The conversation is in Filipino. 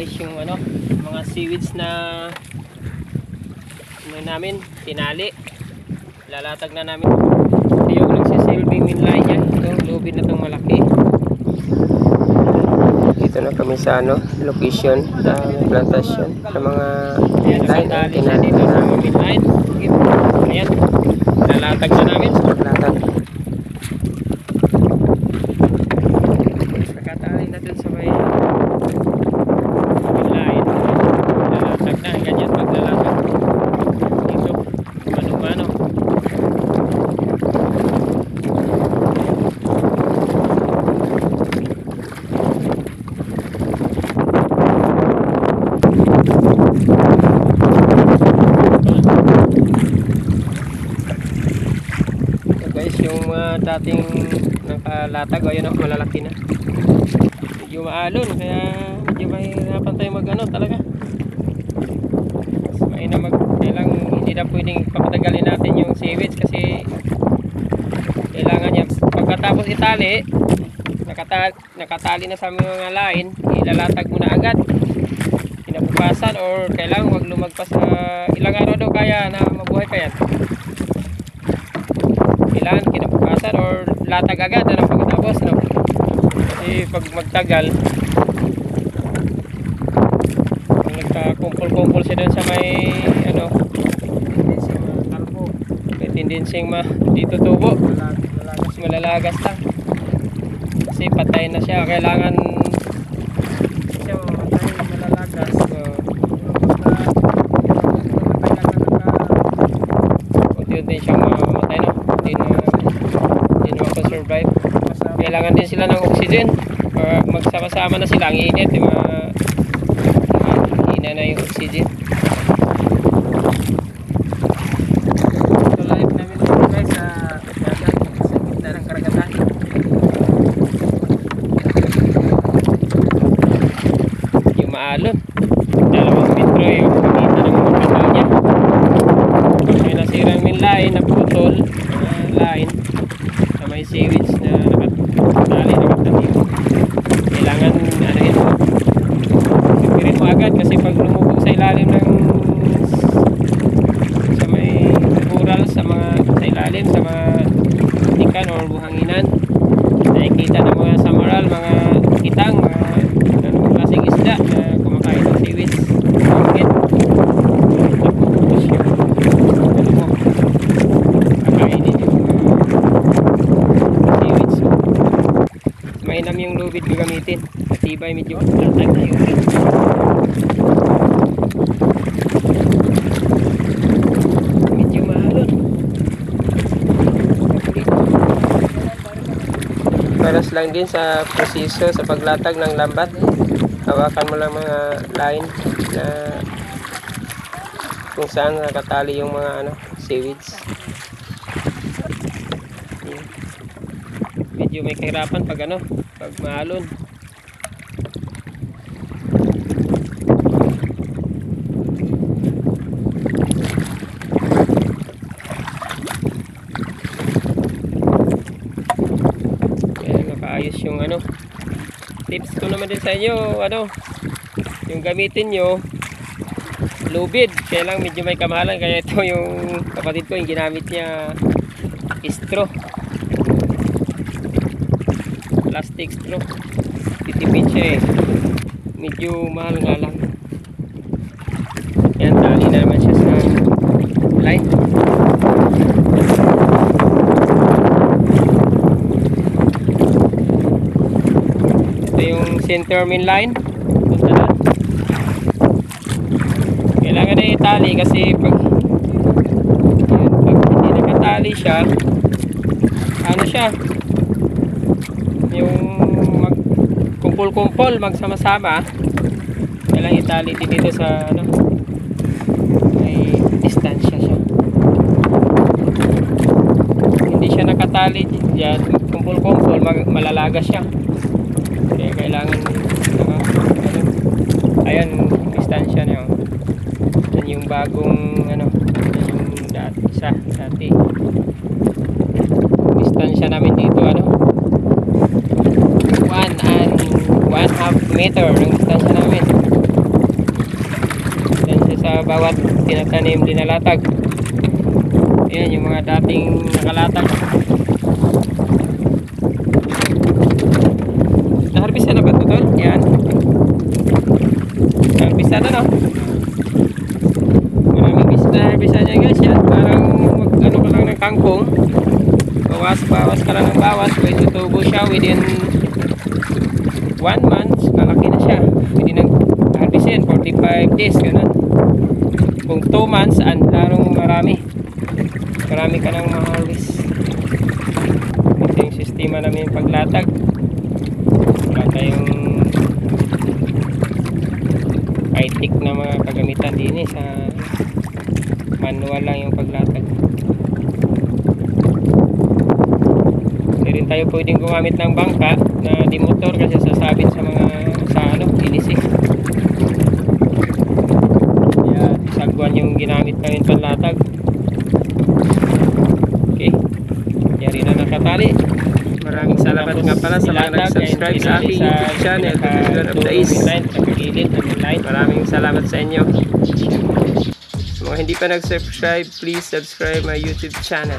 guys yung ano, mga seaweeds na namin tinali. Lalatag na namin. Ito yung nagsisilbing mainline yan. Ito, lubid na itong malaki. Dito na kami sa ano, location na plantation ng mga mainline. Ayan, dito sa mga mainline. Ayan, lalatag na namin. Lalatag. Nakatali na dun sa may mainline. Lalatag na, ganyan paglalatag. Dito, mano-mano. Guys, yung dating nakalatag, ayun o, malalaki na. Medyo maalon, kaya medyo mahirapan tayo mag ano talaga. Mas mahina kailang hindi na pwedeng papatagalin natin yung seaweeds kasi kailangan niya pagkatapos itali, nakatali na sa mga line, ilalatag mo na agad. Kinabukasan or kailangan wag lumagpas sa ilang araw daw kaya na mabuhay pa yan. Kailangan kinabukasan or latag agad na pagkatapos, no? Kasi pag magtagal nagkakumpul-kumpul siya doon sa may ano, may tendensyeng dito tubo, malalagas lang kasi patay na siya. Kailangan siya malalagas, unti-unti siyang mamamatay, no? Hindi na makasurvive. Kailangan din sila ng oxygen. Magsama-sama na sila ang init, hina na yung oxygen. Ito live namin dito guys sa dagat, sa gitna ng karagatan. Yung maalon, 2 metro yung pagkita ng mga kapal niya. Pag may nasirang mainline na putol line sa may seaweeds na nakatali, kailangan ano yun, pipirin mo agad kasi pag lumubog sa ilalim ng sa may coral, sa ilalim sa mga ikan or buhanginan, nakikita ng mga samaral, mga kitang, mga ganong klaseng isda na kumakain ng seaweeds. Bakit? Tapos yung ano mo, kakainin yung seaweeds. Mainam yung lubid gagamitin. Matibay, medyo latag na yun. Medyo mahalon. Paras lang din sa proseso sa paglatag ng lambat. Hawakan mo lang mga line na kung saan nakatali yung mga ano, seaweeds. Medyo may kahirapan pag ano, pag maalon. Kaya nakaayos yung ano. Tips ko naman din sa inyo, ano, yung gamitin nyo lubid, kaya lang medyo may kamahalan. Kaya ito yung kapatid ko, yung ginamit niya straw, plastic straw. Titipid siya medyo mahal nga lang. Yan, tali na naman siya sa line. Ito yung center main line. Punta na. Kailangan na itali kasi pag hindi nakatali siya, ano siya, yung kumpul-kumpul, magsama-sama. Kailangan itali din dito sa ano, may distansya siya. Hindi siya nakatali dyan, kumpul-kumpul, malalagas siya. Kaya kailangan ano, ayan, distansya na yun. Yan yung bagong ano, yung dati. Distansya namin dito ano, 1 and 1/2 meter ang distansya namin. sa bawat tinatanim linalatag. Ayan yung mga dating nakalatag. Naharbisa na ba ito tol? Yan. Naharbisa na no? Maraming naharbisa niya guys yan. Parang ano ka lang ng kangkong. Bawas ka lang ng bawas. Pwede tutubo siya within 1 month. Malaki na siya. Pwede nang harbisin 45 days ganun. Kung 2 months larong marami ka nang ma-harvest. Ito yung sistema namin paglatag. Wala tayong high-tech na mga kagamitan din sa manual lang yung paglatag. Hindi rin tayo pwedeng gumamit ng bangka na di motor kasi sasabit sa ilisi. Kaya sagwan yung ginamit namin panlatag. Okay, yari na nakatali. Maraming salamat nga pala sa mga nag-subscribe sa aking YouTube channel, The Fisherman of the East. Maraming salamat sa inyo. Sa mga hindi pa nag-subscribe, please subscribe my YouTube channel.